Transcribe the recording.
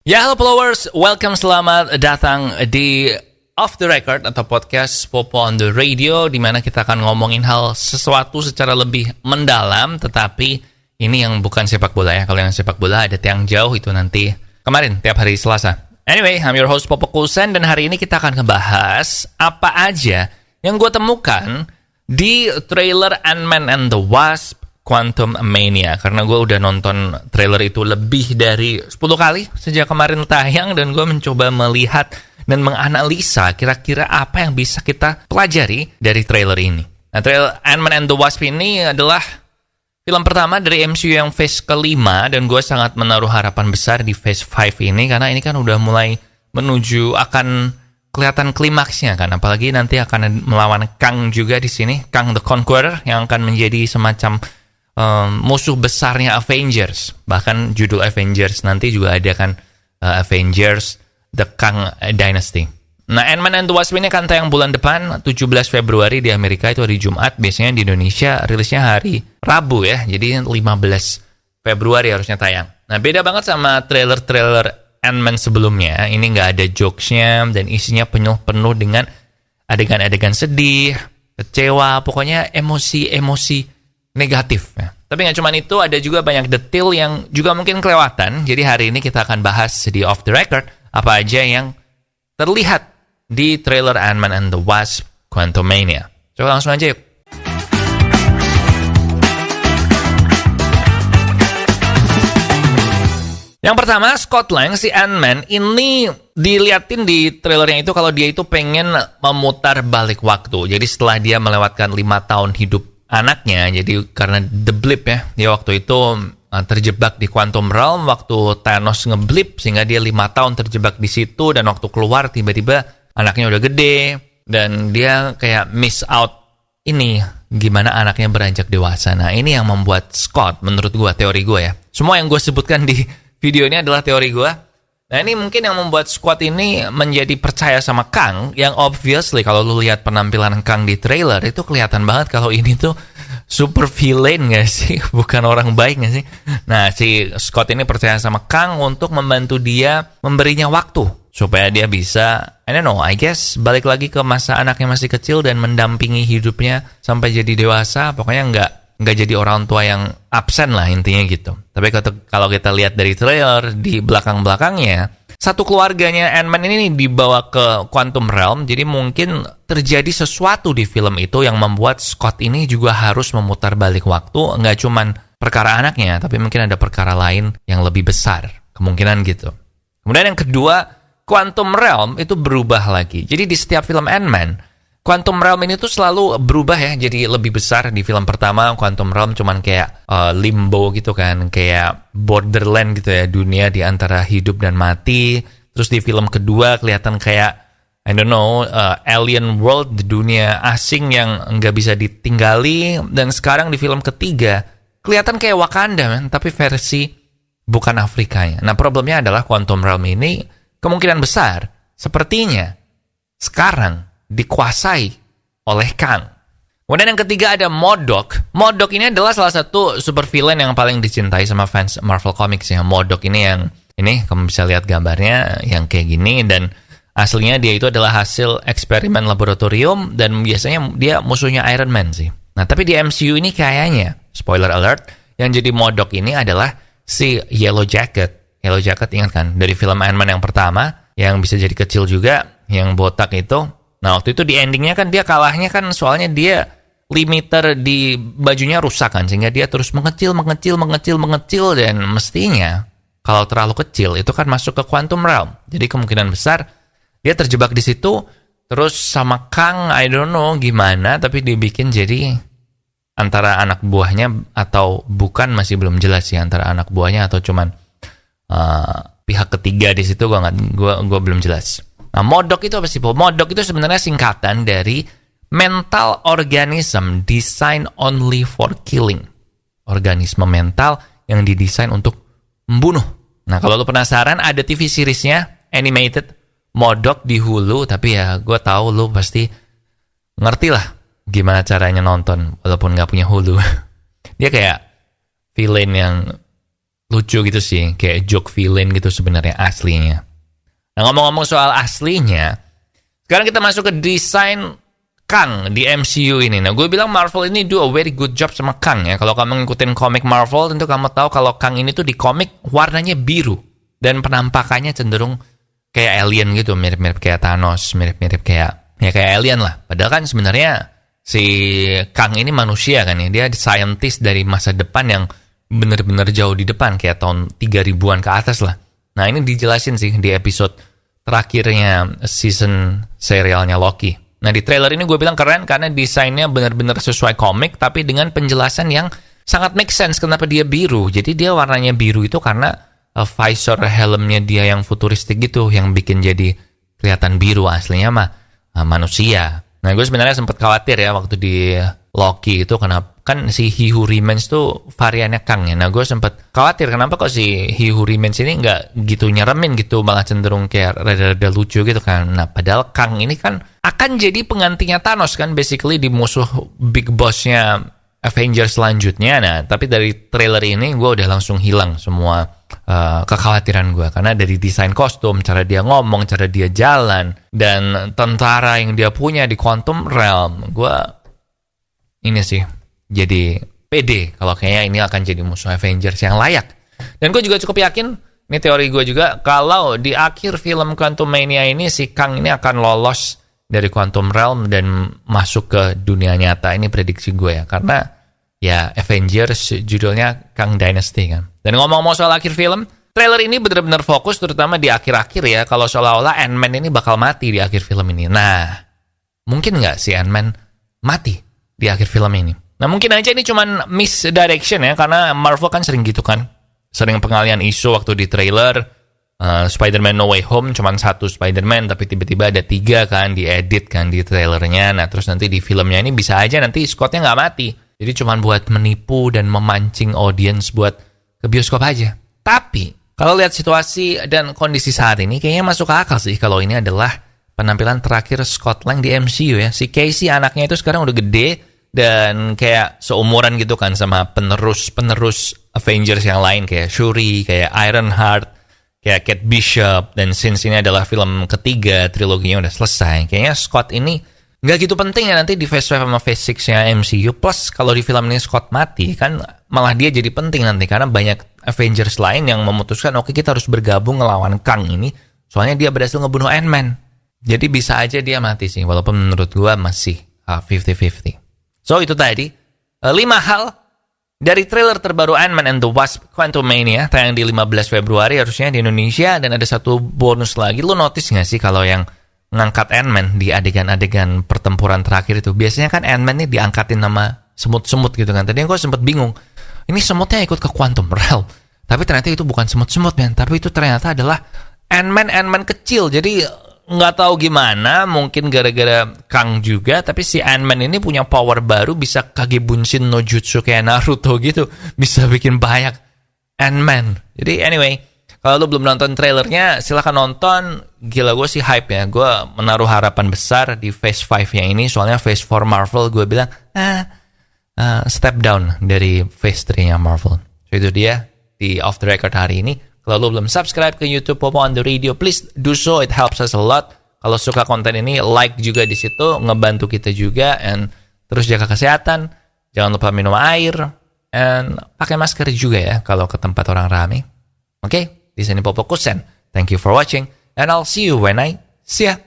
Ya, halo followers, welcome, selamat datang di Off the Record atau podcast Popo on the Radio, di mana kita akan ngomongin hal sesuatu secara lebih mendalam, tetapi ini yang bukan sepak bola ya. Kalau yang sepak bola ada tiang jauh, itu nanti kemarin tiap hari Selasa. Anyway, I'm your host Popo Kulsen, dan hari ini kita akan ngebahas apa aja yang gue temukan di trailer Ant-Man and the Wasp Quantumania, karena gue udah nonton trailer itu lebih dari 10 kali sejak kemarin tayang, dan gue mencoba melihat dan menganalisa kira-kira apa yang bisa kita pelajari dari trailer ini. Nah, trailer Ant-Man and the Wasp ini adalah film pertama dari MCU yang phase kelima, dan gue sangat menaruh harapan besar di phase 5 ini, karena ini kan udah mulai menuju akan kelihatan klimaksnya kan, apalagi nanti akan melawan Kang juga di sini, Kang the Conqueror, yang akan menjadi semacam musuh besarnya Avengers. Bahkan judul Avengers nanti juga ada kan, Avengers The Kang Dynasty. Nah, Ant-Man and the Wasp ini akan tayang bulan depan, 17 Februari di Amerika, itu hari Jumat. Biasanya di Indonesia rilisnya hari Rabu ya, jadi 15 Februari harusnya tayang. Nah, beda banget sama trailer-trailer Ant-Man sebelumnya. Ini nggak ada jokesnya, dan isinya penuh dengan adegan-adegan sedih, kecewa, pokoknya emosi-emosi negatif ya. Tapi nggak cuma itu, ada juga banyak detail yang juga mungkin kelewatan. Jadi hari ini kita akan bahas di Off the Record apa aja yang terlihat di trailer Ant-Man and the Wasp Quantumania. Coba langsung aja yuk. Yang pertama, Scott Lang, si Ant-Man ini diliatin di trailernya itu kalau dia itu pengen memutar balik waktu. Jadi setelah dia melewatkan 5 tahun hidup anaknya, jadi karena The Blip ya, dia waktu itu terjebak di Quantum Realm waktu Thanos ngeblip, sehingga dia 5 tahun terjebak di situ, dan waktu keluar tiba-tiba anaknya udah gede, dan dia kayak miss out ini gimana anaknya beranjak dewasa. Nah, ini yang membuat Scott, menurut gue, teori gue ya, semua yang gue sebutkan di video ini adalah teori gue. Nah, ini mungkin yang membuat Scott ini menjadi percaya sama Kang, yang obviously kalau lu lihat penampilan Kang di trailer, itu kelihatan banget kalau ini tuh super villain gak sih? Bukan orang baik gak sih? Nah, si Scott ini percaya sama Kang untuk membantu dia, memberinya waktu, supaya dia bisa, I don't know, I guess, balik lagi ke masa anaknya masih kecil dan mendampingi hidupnya sampai jadi dewasa. Pokoknya nggak jadi orang tua yang absen lah, intinya gitu. Tapi kalau kita lihat dari trailer, di belakang-belakangnya, satu keluarganya Ant-Man ini dibawa ke Quantum Realm. Jadi mungkin terjadi sesuatu di film itu yang membuat Scott ini juga harus memutar balik waktu. Nggak cuman perkara anaknya, tapi mungkin ada perkara lain yang lebih besar. Kemungkinan gitu. Kemudian yang kedua, Quantum Realm itu berubah lagi. Jadi di setiap film Ant-Man, Quantum Realm ini tuh selalu berubah ya, jadi lebih besar. Di film pertama, Quantum Realm cuman kayak limbo gitu kan, kayak borderland gitu ya, dunia di antara hidup dan mati. Terus di film kedua kelihatan kayak, I don't know, alien world, dunia asing yang nggak bisa ditinggali. Dan sekarang di film ketiga, kelihatan kayak Wakanda man, tapi versi bukan Afrikanya. Nah, problemnya adalah Quantum Realm ini kemungkinan besar, sepertinya sekarang dikuasai oleh Kang. Kemudian yang ketiga ada MODOK. MODOK ini adalah salah satu super villain yang paling dicintai sama fans Marvel Comics ya. MODOK ini yang, ini kamu bisa lihat gambarnya yang kayak gini, dan aslinya dia itu adalah hasil eksperimen laboratorium, dan biasanya dia musuhnya Iron Man sih. Nah, tapi di MCU ini kayaknya, spoiler alert, yang jadi MODOK ini adalah si Yellow Jacket. Yellow Jacket, ingat kan? Dari film Ant-Man yang pertama, yang bisa jadi kecil juga, yang botak itu. Nah, waktu itu di endingnya kan dia kalahnya kan soalnya dia limiter di bajunya rusak kan, sehingga dia terus mengecil, dan mestinya kalau terlalu kecil itu kan masuk ke Quantum Realm. Jadi kemungkinan besar dia terjebak di situ, terus sama Kang, I don't know gimana, tapi dibikin jadi antara anak buahnya atau bukan, masih belum jelas sih, antara anak buahnya atau cuman pihak ketiga di situ, gua belum jelas. Nah, MODOK itu apa sih, Po? MODOK itu sebenarnya singkatan dari Mental Organism Designed Only for Killing. Organisme mental yang didesain untuk membunuh. Nah, kalau lu penasaran, ada TV seriesnya, animated, MODOK di Hulu. Tapi ya, gue tahu lu pasti ngerti lah gimana caranya nonton, walaupun gak punya Hulu. Dia kayak villain yang lucu gitu sih, kayak joke villain gitu sebenarnya aslinya. Nah, ngomong-ngomong soal aslinya, sekarang kita masuk ke desain Kang di MCU ini. Nah, gue bilang Marvel ini do a very good job sama Kang ya. Kalau kamu ngikutin komik Marvel, tentu kamu tahu kalau Kang ini tuh di komik warnanya biru. Dan penampakannya cenderung kayak alien gitu, mirip-mirip kayak Thanos, mirip-mirip kayak alien lah. Padahal kan sebenarnya si Kang ini manusia kan ya. Dia scientist dari masa depan yang bener-bener jauh di depan, kayak tahun 3000-an ke atas lah. Nah, ini dijelasin sih di episode terakhirnya season serialnya Loki. Nah, di trailer ini gue bilang keren karena desainnya benar-benar sesuai komik, tapi dengan penjelasan yang sangat make sense kenapa dia biru. Jadi dia warnanya biru itu karena visor helmnya dia yang futuristik gitu, yang bikin jadi kelihatan biru, aslinya mah manusia. Nah, gue sebenarnya sempat khawatir ya waktu di Loki itu, kenapa kan si He Who Remains tuh variannya Kang ya. Nah, gue sempat khawatir kenapa kok si He Who Remains ini nggak gitu nyeremin gitu, malah cenderung kayak rada-rada lucu gitu kan. Nah, padahal Kang ini kan akan jadi penggantinya Thanos kan, basically di musuh big bossnya Avengers selanjutnya. Nah, tapi dari trailer ini gue udah langsung hilang semua kekhawatiran gue, karena dari desain kostum, cara dia ngomong, cara dia jalan, dan tentara yang dia punya di Quantum Realm, gue ini sih jadi pede kalau kayaknya ini akan jadi musuh Avengers yang layak. Dan gue juga cukup yakin, ini teori gue juga, kalau di akhir film Quantum Mania ini si Kang ini akan lolos dari Quantum Realm dan masuk ke dunia nyata. Ini prediksi gue ya, karena ya Avengers judulnya Kang Dynasty kan. Dan ngomong-ngomong soal akhir film, trailer ini benar-benar fokus terutama di akhir-akhir ya, kalau seolah-olah Ant-Man ini bakal mati di akhir film ini. Nah, mungkin nggak si Ant-Man mati di akhir film ini? Nah, mungkin aja ini cuman misdirection ya, karena Marvel kan sering gitu kan, sering pengalian isu waktu di trailer. Spider-Man No Way Home cuman satu Spider-Man, tapi tiba-tiba ada 3 kan, diedit kan di trailernya. Nah, terus nanti di filmnya ini bisa aja nanti Scottnya nggak mati. Jadi cuman buat menipu dan memancing audience buat ke bioskop aja. Tapi, kalau lihat situasi dan kondisi saat ini, kayaknya masuk akal sih kalau ini adalah penampilan terakhir Scott Lang di MCU ya. Si Casey anaknya itu sekarang udah gede, dan kayak seumuran gitu kan sama penerus Avengers yang lain, kayak Shuri, kayak Ironheart, kayak Kate Bishop. Dan since ini adalah film ketiga, triloginya udah selesai, kayaknya Scott ini nggak gitu penting ya nanti di Phase 5 sama Phase 6-nya MCU. Plus kalau di film ini Scott mati, kan malah dia jadi penting nanti, karena banyak Avengers lain yang memutuskan, oke, kita harus bergabung ngelawan Kang ini, soalnya dia berhasil ngebunuh Ant-Man. Jadi bisa aja dia mati sih, walaupun menurut gua masih 50-50. So, itu tadi 5 hal dari trailer terbaru Ant-Man and the Wasp Quantumania, tayang di 15 Februari harusnya di Indonesia. Dan ada satu bonus lagi. Lu notice gak sih kalau yang ngangkat Ant-Man di adegan-adegan pertempuran terakhir itu, biasanya kan Ant-Man nih diangkatin nama semut-semut gitu kan. Tadi gue sempat bingung, ini semutnya ikut ke Quantum Realm, tapi ternyata itu bukan semut-semut men, tapi itu ternyata adalah Ant-Man kecil. Jadi nggak tahu gimana, mungkin gara-gara Kang juga, tapi si Ant-Man ini punya power baru, bisa Kage Bunshin no Jutsu kayak Naruto gitu, bisa bikin banyak Ant-Man. Jadi anyway, kalau lu belum nonton trailernya, silahkan nonton. Gila, gue sih hype ya, gue menaruh harapan besar di Phase 5 yang ini, soalnya Phase 4 Marvel gue bilang step down dari Phase 3 nya Marvel. So itu dia di Off the Record hari ini. Kalau lo belum subscribe ke YouTube Popo on the Radio, please do so, it helps us a lot. Kalau suka konten ini, like juga di situ, ngebantu kita juga. And terus jaga kesehatan, jangan lupa minum air, and pakai masker juga ya kalau ke tempat orang ramai. Oke, di sini Popo Kusen. Thank you for watching, and I'll see you when I see ya.